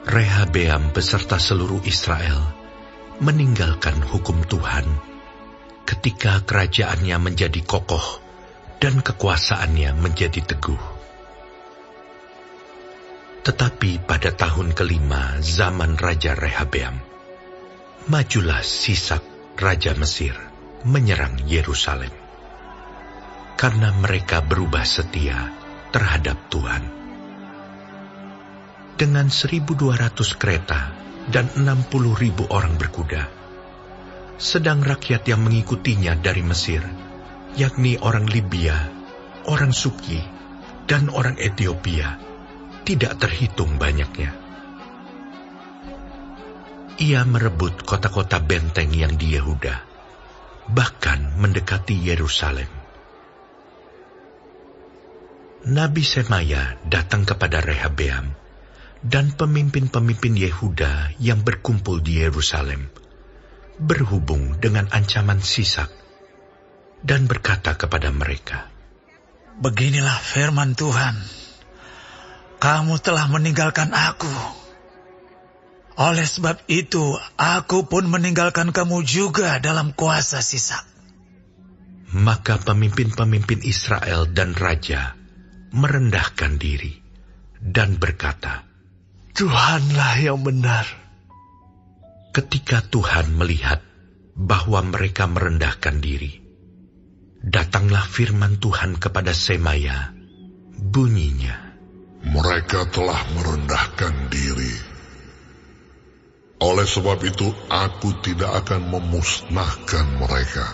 Rehabeam beserta seluruh Israel meninggalkan hukum Tuhan ketika kerajaannya menjadi kokoh dan kekuasaannya menjadi teguh. Tetapi pada tahun kelima zaman Raja Rehabeam, majulah Sisak Raja Mesir menyerang Yerusalem, karena mereka berubah setia terhadap Tuhan. Dengan 1.200 kereta dan 60.000 orang berkuda, sedang rakyat yang mengikutinya dari Mesir, yakni orang Libya, orang Suki, dan orang Ethiopia, tidak terhitung banyaknya. Ia merebut kota-kota benteng yang di Yehuda, bahkan mendekati Yerusalem. Nabi Semaya datang kepada Rehabeam dan pemimpin-pemimpin Yehuda yang berkumpul di Yerusalem, berhubung dengan ancaman Sisak, dan berkata kepada mereka, "Beginilah firman Tuhan, kamu telah meninggalkan aku. Oleh sebab itu, aku pun meninggalkan kamu juga dalam kuasa Sisak." Maka pemimpin-pemimpin Israel dan raja merendahkan diri dan berkata, "Tuhanlah yang benar." Ketika Tuhan melihat bahwa mereka merendahkan diri, datanglah firman Tuhan kepada Semaya, bunyinya, "Mereka telah merendahkan diri. Oleh sebab itu, aku tidak akan memusnahkan mereka.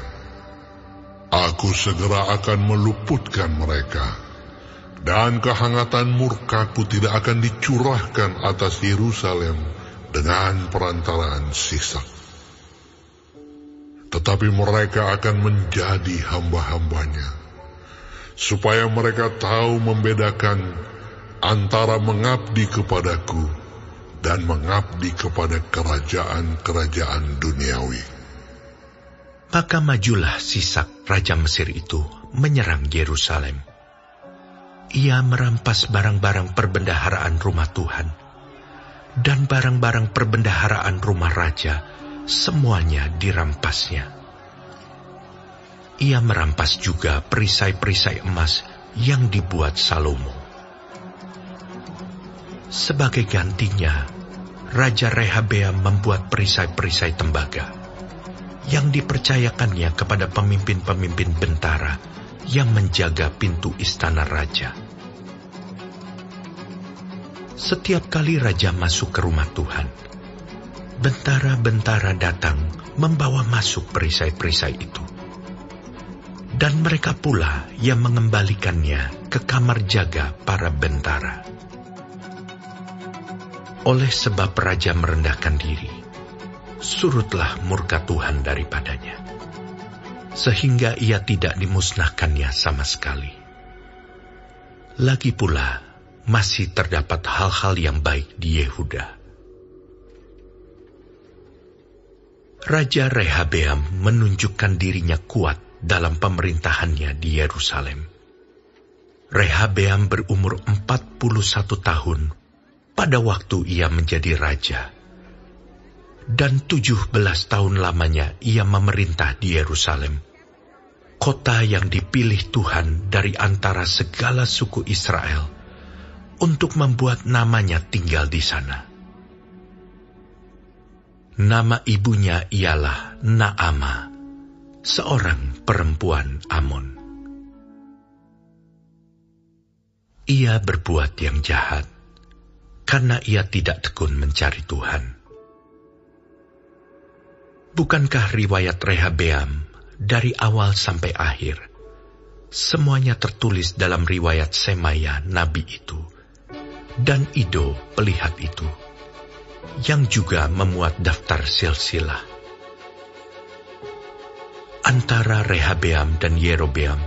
Aku segera akan meluputkan mereka, dan kehangatan murkaku tidak akan dicurahkan atas Yerusalem dengan perantaraan Sisak. Tetapi mereka akan menjadi hamba-hambanya, supaya mereka tahu membedakan antara mengabdi kepadaku dan mengabdi kepada kerajaan-kerajaan duniawi." Maka majulah Sisak Raja Mesir itu menyerang Yerusalem. Ia merampas barang-barang perbendaharaan rumah Tuhan dan barang-barang perbendaharaan rumah raja, semuanya dirampasnya. Ia merampas juga perisai-perisai emas yang dibuat Salomo. Sebagai gantinya, Raja Rehabeam membuat perisai-perisai tembaga yang dipercayakannya kepada pemimpin-pemimpin bentara yang menjaga pintu istana raja. Setiap kali raja masuk ke rumah Tuhan, bentara-bentara datang membawa masuk perisai-perisai itu. Dan mereka pula yang mengembalikannya ke kamar jaga para bentara. Oleh sebab raja merendahkan diri, surutlah murka Tuhan daripadanya, sehingga ia tidak dimusnahkannya sama sekali. Lagi pula, masih terdapat hal-hal yang baik di Yehuda. Raja Rehabeam menunjukkan dirinya kuat dalam pemerintahannya di Yerusalem. Rehabeam berumur 41 tahun pada waktu ia menjadi raja, dan 17 tahun lamanya ia memerintah di Yerusalem, kota yang dipilih Tuhan dari antara segala suku Israel untuk membuat namanya tinggal di sana. Nama ibunya ialah Naamah, seorang perempuan Amon. Ia berbuat yang jahat, karena ia tidak tekun mencari Tuhan. Bukankah riwayat Rehabeam dari awal sampai akhir, semuanya tertulis dalam riwayat Semaya Nabi itu, dan Ido pelihat itu, yang juga memuat daftar silsilah. Antara Rehabeam dan Yerobeam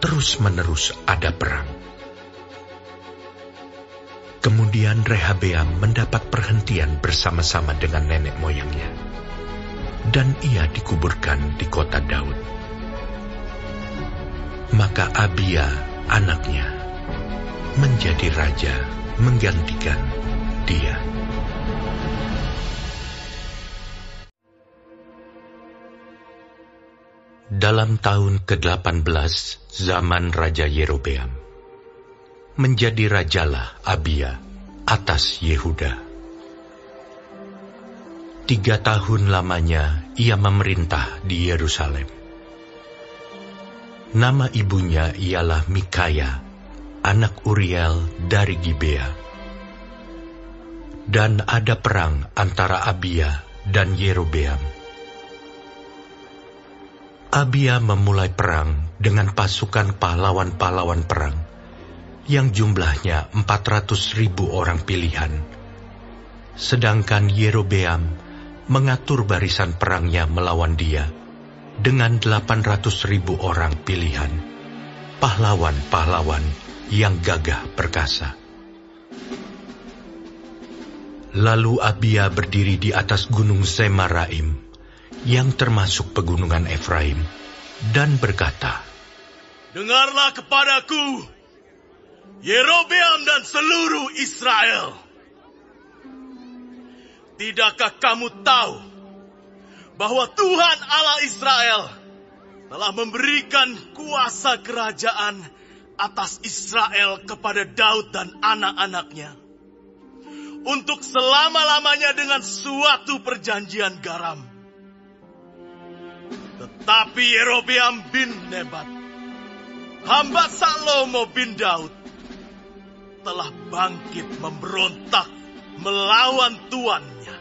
terus-menerus ada perang. Kemudian Rehabeam mendapat perhentian bersama-sama dengan nenek moyangnya, dan ia dikuburkan di kota Daud. Maka Abia, anaknya, menjadi raja menggantikan dia. dalam tahun ke-18 zaman Raja Yerobeam, menjadi rajalah Abia atas Yehuda. 3 tahun lamanya ia memerintah di Yerusalem. Nama ibunya ialah Mikaya, anak Uriel dari Gibea. Dan ada perang antara Abia dan Yerobeam. Abia memulai perang dengan pasukan pahlawan-pahlawan perang yang jumlahnya 400.000 orang pilihan. Sedangkan Yerobeam mengatur barisan perangnya melawan dia dengan 800.000 orang pilihan, pahlawan-pahlawan yang gagah perkasa. Lalu Abia berdiri di atas gunung Semaraim, yang termasuk pegunungan Efraim, dan berkata, "Dengarlah kepadaku, Yerobeam dan seluruh Israel. Tidakkah kamu tahu bahwa Tuhan Allah Israel telah memberikan kuasa kerajaan atas Israel kepada Daud dan anak-anaknya untuk selama-lamanya dengan suatu perjanjian garam. Tetapi Yerobeam bin Nebat, hamba Salomo bin Daud, telah bangkit memberontak melawan tuannya.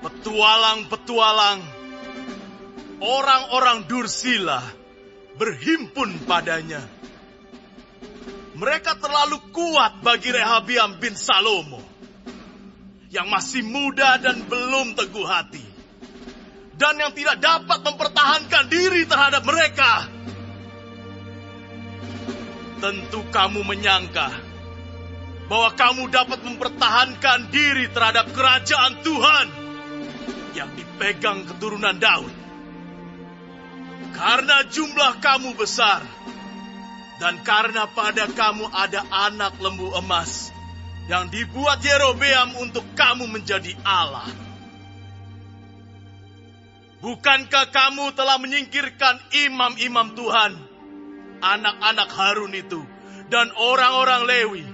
Petualang-petualang, orang-orang Dursila berhimpun padanya. Mereka terlalu kuat bagi Rehabeam bin Salomo, yang masih muda dan belum teguh hati, dan yang tidak dapat mempertahankan diri terhadap mereka. Tentu kamu menyangka bahwa kamu dapat mempertahankan diri terhadap kerajaan Tuhan yang dipegang keturunan Daud. Karena jumlah kamu besar, dan karena pada kamu ada anak lembu emas yang dibuat Yerobeam untuk kamu menjadi Allah. Bukankah kamu telah menyingkirkan imam-imam Tuhan, anak-anak Harun itu, dan orang-orang Lewi,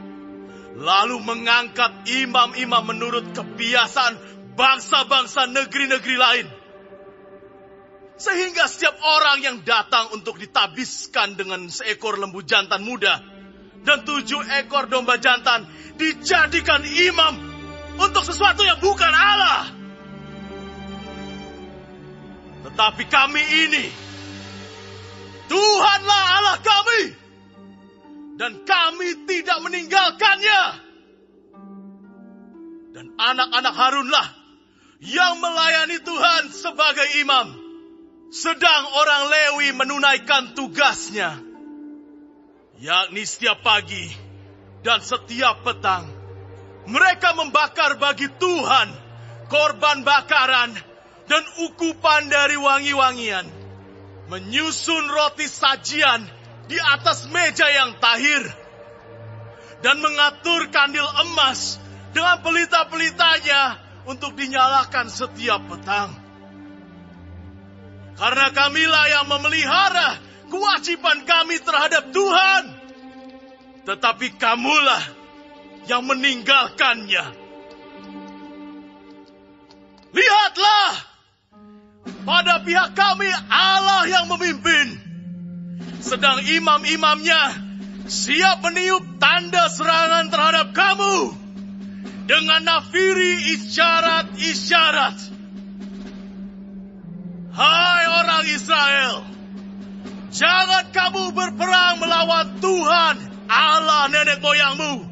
lalu mengangkat imam-imam menurut kebiasaan bangsa-bangsa negeri-negeri lain? Sehingga setiap orang yang datang untuk ditabiskan dengan seekor lembu jantan muda dan 7 ekor domba jantan dijadikan imam untuk sesuatu yang bukan Allah. Tetapi kami ini, Tuhanlah Allah kami, dan kami tidak meninggalkannya. Dan anak-anak Harunlah yang melayani Tuhan sebagai imam, sedang orang Lewi menunaikan tugasnya, yakni setiap pagi dan setiap petang mereka membakar bagi Tuhan korban bakaran dan ukupan dari wangi-wangian, menyusun roti sajian di atas meja yang tahir, dan mengatur kandil emas dengan pelita-pelitanya untuk dinyalakan setiap petang. Karena kamilah yang memelihara kewajiban kami terhadap Tuhan, tetapi kamulah yang meninggalkannya. Lihatlah, pada pihak kami Allah yang memimpin, sedang imam-imamnya siap meniup tanda serangan terhadap kamu dengan nafiri isyarat-isyarat. Hai orang Israel, jangan kamu berperang melawan Tuhan Allah nenek moyangmu,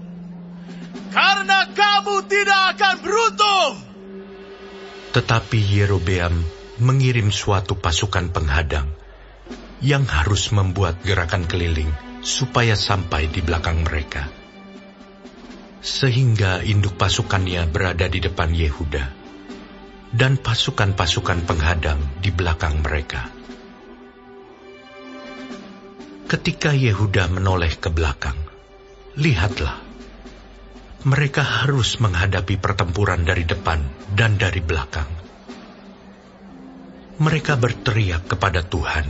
karena kamu tidak akan beruntung. Tetapi Yerobeam mengirim suatu pasukan penghadang yang harus membuat gerakan keliling supaya sampai di belakang mereka. Sehingga induk pasukannya berada di depan Yehuda, dan pasukan-pasukan penghadang di belakang mereka. Ketika Yehuda menoleh ke belakang, lihatlah, mereka harus menghadapi pertempuran dari depan dan dari belakang. Mereka berteriak kepada Tuhan,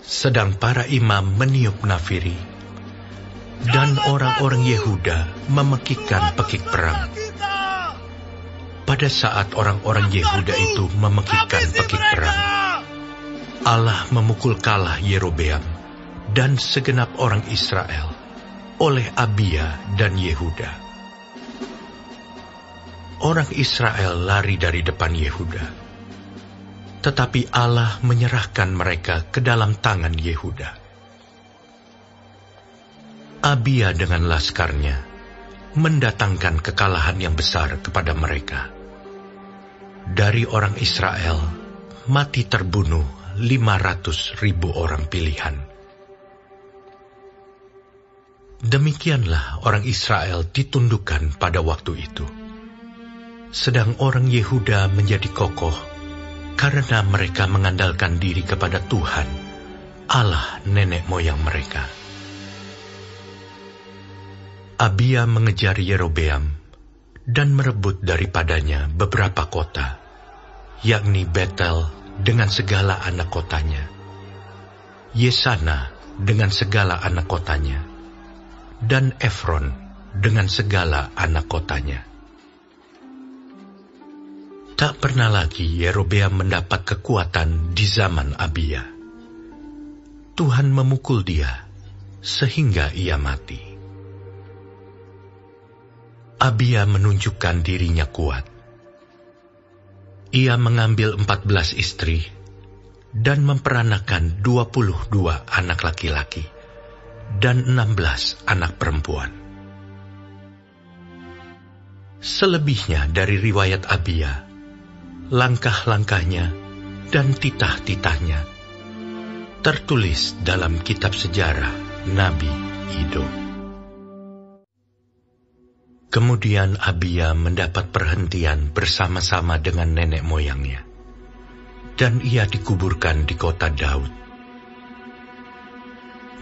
sedang para imam meniup nafiri, dan orang-orang Yehuda memekikkan pekik perang. Pada saat orang-orang Yehuda itu memekikkan pekik perang, Allah memukul kalah Yerobeam dan segenap orang Israel oleh Abia dan Yehuda. Orang Israel lari dari depan Yehuda, tetapi Allah menyerahkan mereka ke dalam tangan Yehuda. Abia dengan laskarnya mendatangkan kekalahan yang besar kepada mereka. Dari orang Israel mati terbunuh 500.000 orang pilihan. Demikianlah orang Israel ditundukkan pada waktu itu. Sedang orang Yehuda menjadi kokoh karena mereka mengandalkan diri kepada Tuhan, Allah nenek moyang mereka. Abia mengejar Yerobeam dan merebut daripadanya beberapa kota, yakni Betel dengan segala anak kotanya, Yesana dengan segala anak kotanya, dan Efron dengan segala anak kotanya. Tak pernah lagi Yerobeam mendapat kekuatan di zaman Abia. Tuhan memukul dia sehingga ia mati. Abia menunjukkan dirinya kuat. Ia mengambil 14 istri dan memperanakan 22 anak laki-laki dan 16 anak perempuan. Selebihnya dari riwayat Abia, langkah-langkahnya dan titah-titahnya tertulis dalam kitab sejarah Nabi Ido. Kemudian Abia mendapat perhentian bersama-sama dengan nenek moyangnya, dan ia dikuburkan di kota Daud.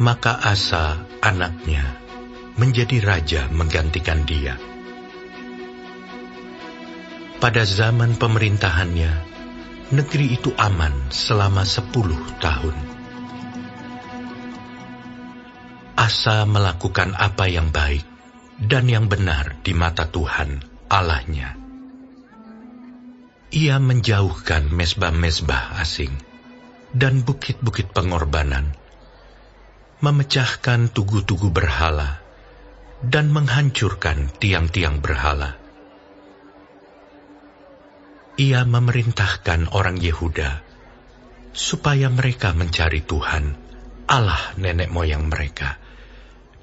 Maka Asa, anaknya, menjadi raja menggantikan dia. Pada zaman pemerintahannya, negeri itu aman selama 10 tahun. Asa melakukan apa yang baik dan yang benar di mata Tuhan Allahnya. Ia menjauhkan mezbah-mezbah asing dan bukit-bukit pengorbanan, memecahkan tugu-tugu berhala, dan menghancurkan tiang-tiang berhala. Ia memerintahkan orang Yehuda supaya mereka mencari Tuhan, Allah nenek moyang mereka,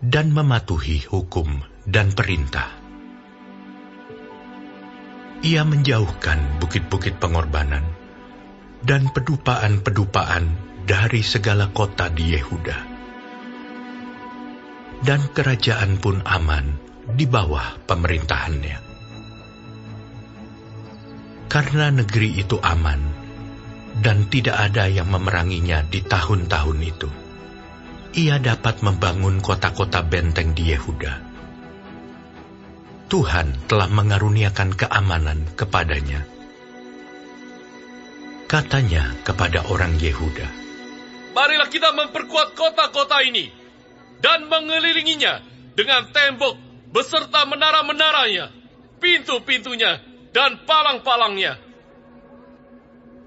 dan mematuhi hukum dan perintah. Ia menjauhkan bukit-bukit pengorbanan dan pedupaan-pedupaan dari segala kota di Yehuda. Dan kerajaan pun aman di bawah pemerintahannya. Karena negeri itu aman dan tidak ada yang memeranginya di tahun-tahun itu, ia dapat membangun kota-kota benteng di Yehuda. Tuhan telah mengaruniakan keamanan kepadanya. Katanya kepada orang Yehuda, "Marilah kita memperkuat kota-kota ini dan mengelilinginya dengan tembok beserta menara-menaranya, pintu-pintunya, dan palang-palangnya.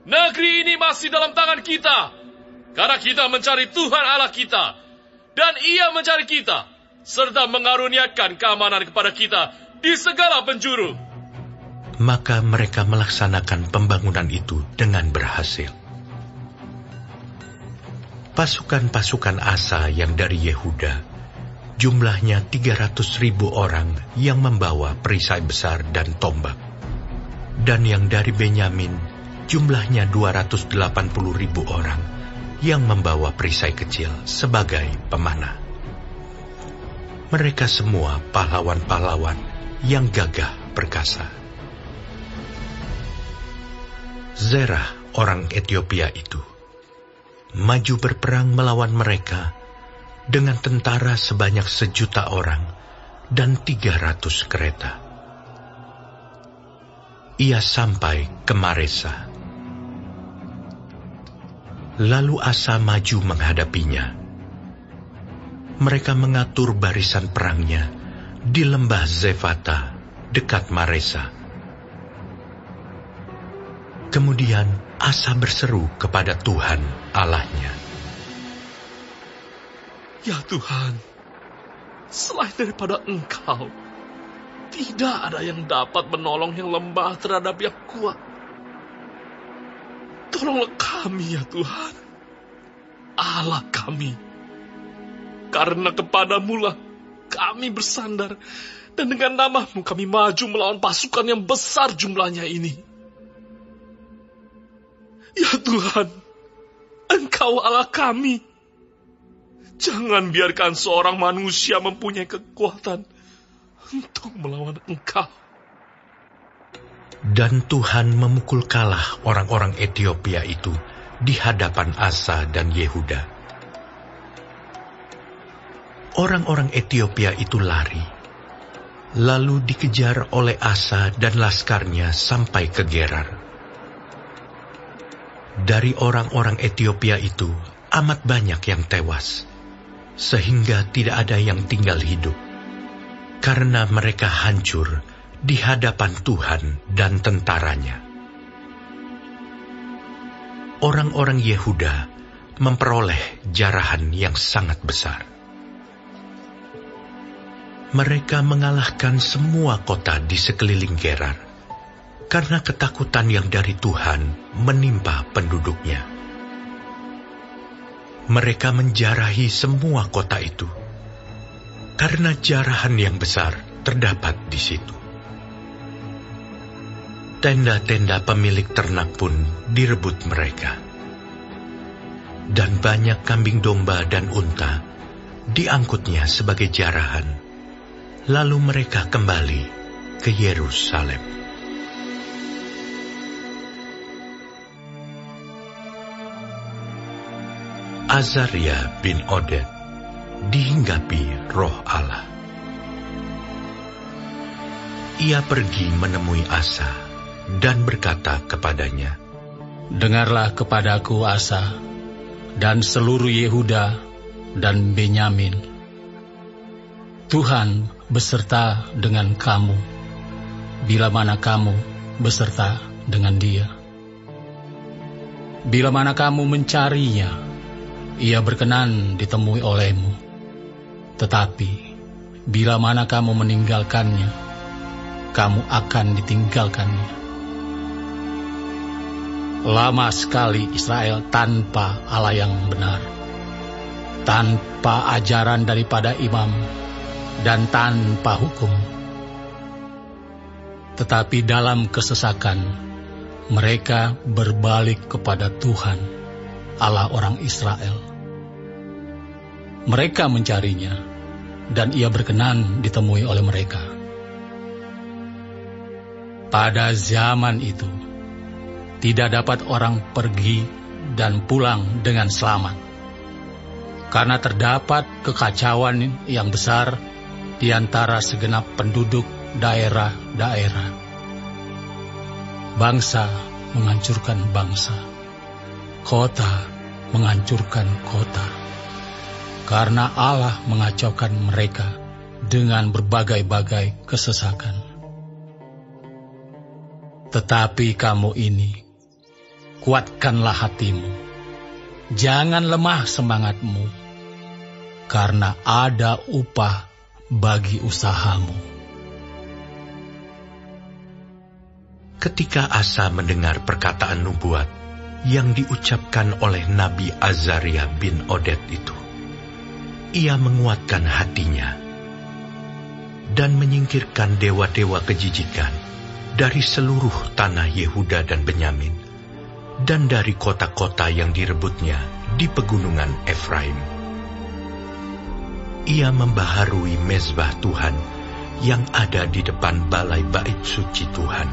Negeri ini masih dalam tangan kita, karena kita mencari Tuhan Allah kita, dan Ia mencari kita, serta mengaruniakan keamanan kepada kita di segala penjuru." Maka mereka melaksanakan pembangunan itu dengan berhasil. Pasukan-pasukan Asa yang dari Yehuda, jumlahnya 300.000 orang yang membawa perisai besar dan tombak. Dan yang dari Benyamin, jumlahnya 280.000 orang yang membawa perisai kecil sebagai pemanah. Mereka semua pahlawan-pahlawan yang gagah perkasa. Zerah orang Etiopia itu maju berperang melawan mereka dengan tentara sebanyak 1.000.000 orang dan 300 kereta. Ia sampai ke Maresa. Lalu Asa maju menghadapinya. Mereka mengatur barisan perangnya di lembah Zefata dekat Maresa. Kemudian Asa berseru kepada Tuhan Allahnya. Ya Tuhan, selain daripada Engkau, tidak ada yang dapat menolong yang lemah terhadap yang kuat. Tolonglah kami ya Tuhan, Allah kami. Karena kepadamu-lah kami bersandar, dan dengan nama-Mu kami maju melawan pasukan yang besar jumlahnya ini. Ya Tuhan, Engkau Allah kami. Jangan biarkan seorang manusia mempunyai kekuatan untuk melawan Engkau. Dan Tuhan memukul kalah orang-orang Etiopia itu di hadapan Asa dan Yehuda. Orang-orang Etiopia itu lari, lalu dikejar oleh Asa dan laskarnya sampai ke Gerar. Dari orang-orang Etiopia itu amat banyak yang tewas, sehingga tidak ada yang tinggal hidup, karena mereka hancur di hadapan Tuhan dan tentaranya. Orang-orang Yehuda memperoleh jarahan yang sangat besar. Mereka mengalahkan semua kota di sekeliling Gerar, karena ketakutan yang dari Tuhan menimpa penduduknya. Mereka menjarahi semua kota itu, karena jarahan yang besar terdapat di situ. Tenda-tenda pemilik ternak pun direbut mereka. Dan banyak kambing domba dan unta diangkutnya sebagai jarahan. Lalu mereka kembali ke Yerusalem. Azaria bin Oded dihinggapi Roh Allah. Ia pergi menemui Asa dan berkata kepadanya, Dengarlah kepadaku Asa, dan seluruh Yehuda dan Benyamin. Tuhan beserta dengan kamu, bila mana kamu beserta dengan Dia. Bila mana kamu mencarinya, Ia berkenan ditemui olehmu. Tetapi, bila mana kamu meninggalkannya, kamu akan ditinggalkannya. Lama sekali Israel tanpa Allah yang benar, tanpa ajaran daripada imam, dan tanpa hukum. Tetapi dalam kesesakan, mereka berbalik kepada Tuhan, Allah orang Israel. Mereka mencarinya, dan Ia berkenan ditemui oleh mereka. Pada zaman itu, tidak dapat orang pergi dan pulang dengan selamat, karena terdapat kekacauan yang besar di antara segenap penduduk daerah-daerah. Bangsa menghancurkan bangsa, kota menghancurkan kota, karena Allah mengacaukan mereka dengan berbagai-bagai kesesakan. Tetapi kamu ini, kuatkanlah hatimu, jangan lemah semangatmu, karena ada upah bagi usahamu. Ketika Asa mendengar perkataan nubuat yang diucapkan oleh Nabi Azaria bin Oded itu, ia menguatkan hatinya dan menyingkirkan dewa-dewa kejijikan dari seluruh tanah Yehuda dan Benyamin, dan dari kota-kota yang direbutnya di pegunungan Efraim. Ia membaharui mezbah Tuhan yang ada di depan balai bait suci Tuhan.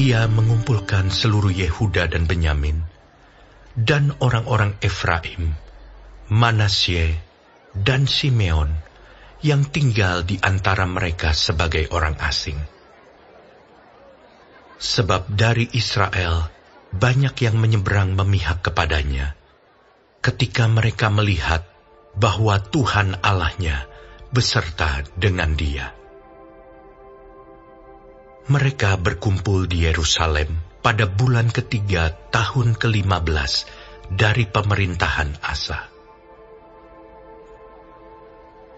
Ia mengumpulkan seluruh Yehuda dan Benyamin, dan orang-orang Efraim, Manasye, dan Simeon, yang tinggal di antara mereka sebagai orang asing. Sebab dari Israel banyak yang menyeberang memihak kepadanya ketika mereka melihat bahwa Tuhan Allahnya beserta dengan dia. Mereka berkumpul di Yerusalem pada bulan ketiga tahun ke-15 dari pemerintahan Asa.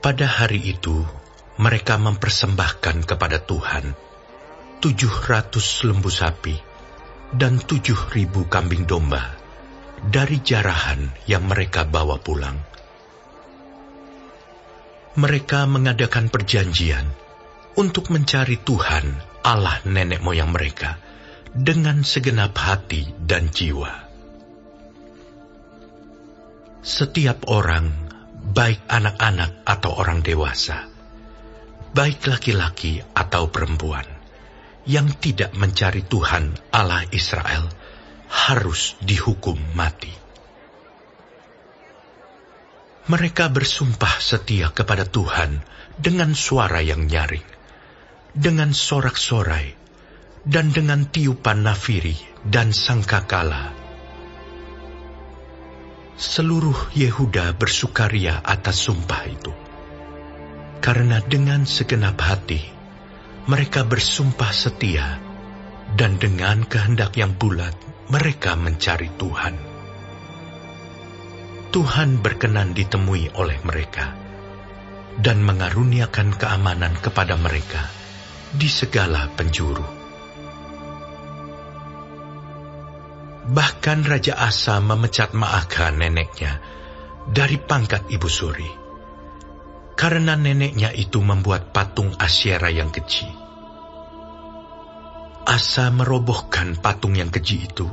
Pada hari itu, mereka mempersembahkan kepada Tuhan 700 lembu sapi dan 7.000 kambing domba dari jarahan yang mereka bawa pulang. Mereka mengadakan perjanjian untuk mencari Tuhan Allah nenek moyang mereka dengan segenap hati dan jiwa. Setiap orang, baik anak-anak atau orang dewasa, baik laki-laki atau perempuan, yang tidak mencari Tuhan Allah Israel harus dihukum mati. Mereka bersumpah setia kepada Tuhan dengan suara yang nyaring, dengan sorak-sorai, dan dengan tiupan nafiri dan sangkakala. Seluruh Yehuda bersukaria atas sumpah itu, karena dengan segenap hati mereka bersumpah setia, dan dengan kehendak yang bulat mereka mencari Tuhan. Tuhan berkenan ditemui oleh mereka, dan mengaruniakan keamanan kepada mereka di segala penjuru. Bahkan Raja Asa memecat Maakah neneknya dari pangkat ibu suri, karena neneknya itu membuat patung Asyera yang keji. Asa merobohkan patung yang keji itu,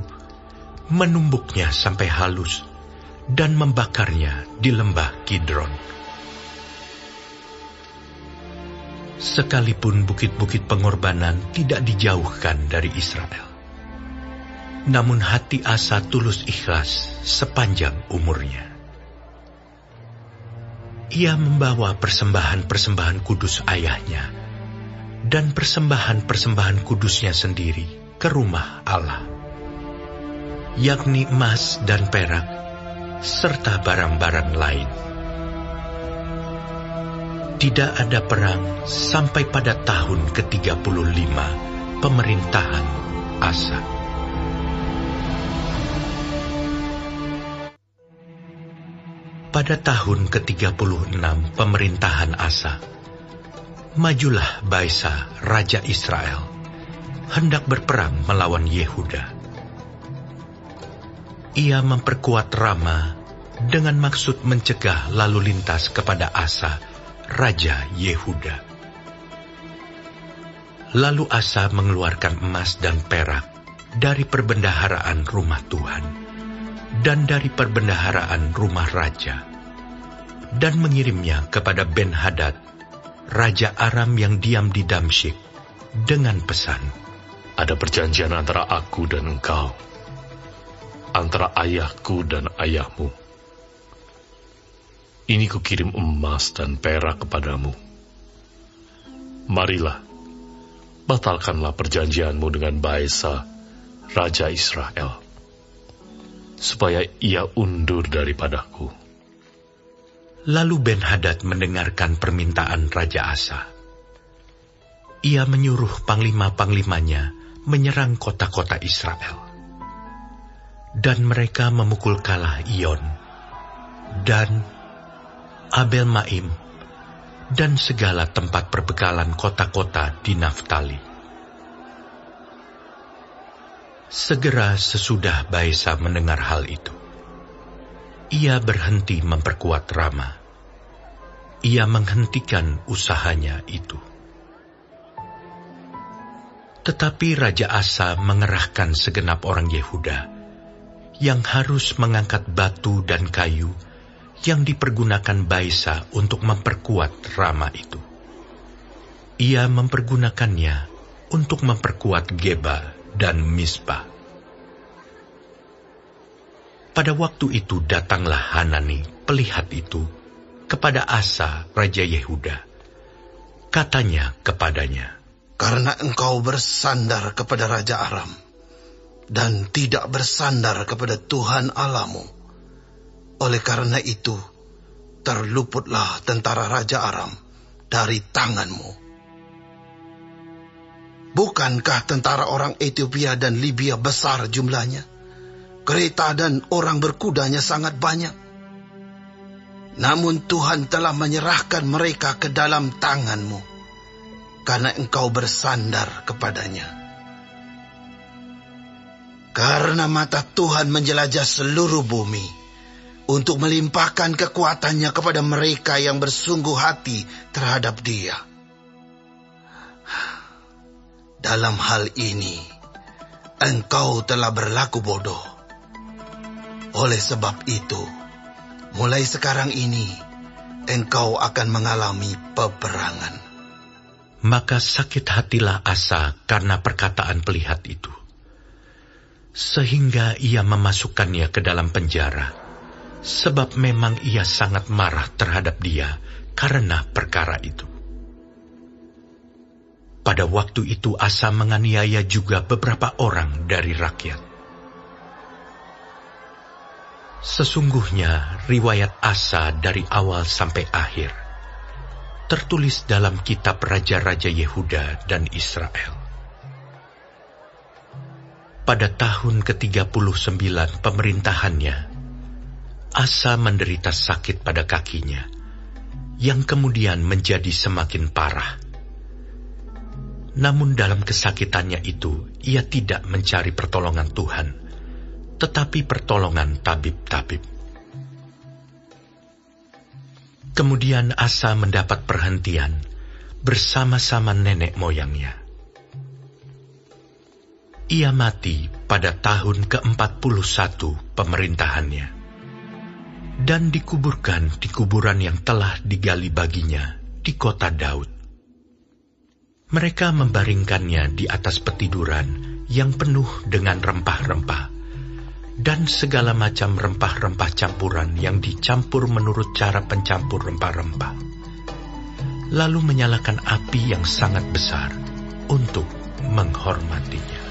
menumbuknya sampai halus, dan membakarnya di lembah Kidron. Sekalipun bukit-bukit pengorbanan tidak dijauhkan dari Israel, namun hati Asa tulus ikhlas sepanjang umurnya. Ia membawa persembahan-persembahan kudus ayahnya dan persembahan-persembahan kudusnya sendiri ke rumah Allah, yakni emas dan perak, serta barang-barang lain. Tidak ada perang sampai pada tahun ke-35 pemerintahan Asa. Pada tahun ke-36 pemerintahan Asa, majulah Baesa, Raja Israel, hendak berperang melawan Yehuda. Ia memperkuat Rama dengan maksud mencegah lalu lintas kepada Asa, Raja Yehuda. Lalu Asa mengeluarkan emas dan perak dari perbendaharaan rumah Tuhan dan dari perbendaharaan rumah raja, dan mengirimnya kepada Ben-Hadad, Raja Aram yang diam di Damsyik, dengan pesan, "Ada perjanjian antara aku dan engkau, antara ayahku dan ayahmu. Ini kukirim emas dan perak kepadamu. Marilah, batalkanlah perjanjianmu dengan Baesa, Raja Israel, supaya ia undur daripadaku." Lalu Ben-Hadad mendengarkan permintaan Raja Asa. Ia menyuruh panglima-panglimanya menyerang kota-kota Israel. Dan mereka memukul kalah Iyon, dan Abel Maim, dan segala tempat perbekalan kota-kota di Naftali. Segera sesudah Baesa mendengar hal itu, ia berhenti memperkuat Rama. Ia menghentikan usahanya itu. Tetapi Raja Asa mengerahkan segenap orang Yehuda yang harus mengangkat batu dan kayu yang dipergunakan Baesa untuk memperkuat Rama itu. Ia mempergunakannya untuk memperkuat Geba dan Mispa. Pada waktu itu datanglah Hanani, pelihat itu, kepada Asa, Raja Yehuda. Katanya kepadanya, "Karena engkau bersandar kepada Raja Aram, dan tidak bersandar kepada Tuhan Allahmu. Oleh karena itu, terluputlah tentara Raja Aram dari tanganmu. Bukankah tentara orang Ethiopia dan Libya besar jumlahnya? Kereta dan orang berkudanya sangat banyak. Namun Tuhan telah menyerahkan mereka ke dalam tanganmu, karena engkau bersandar kepadanya. Karena mata Tuhan menjelajah seluruh bumi, untuk melimpahkan kekuatannya kepada mereka yang bersungguh hati terhadap Dia. Dalam hal ini, engkau telah berlaku bodoh. Oleh sebab itu, mulai sekarang ini, engkau akan mengalami peperangan. Maka sakit hatilah Asa karena perkataan pelihat itu, sehingga ia memasukkannya ke dalam penjara, sebab memang ia sangat marah terhadap dia karena perkara itu. Pada waktu itu Asa menganiaya juga beberapa orang dari rakyat. Sesungguhnya riwayat Asa dari awal sampai akhir tertulis dalam kitab Raja-Raja Yehuda dan Israel. Pada tahun ke-39 pemerintahannya, Asa menderita sakit pada kakinya, yang kemudian menjadi semakin parah. Namun dalam kesakitannya itu, ia tidak mencari pertolongan Tuhan, tetapi pertolongan tabib-tabib. Kemudian Asa mendapat perhentian bersama-sama nenek moyangnya. Ia mati pada tahun ke-41 pemerintahannya, dan dikuburkan di kuburan yang telah digali baginya di kota Daud. Mereka membaringkannya di atas petiduran yang penuh dengan rempah-rempah, dan segala macam rempah-rempah campuran yang dicampur menurut cara pencampur rempah-rempah. Lalu menyalakan api yang sangat besar untuk menghormatinya.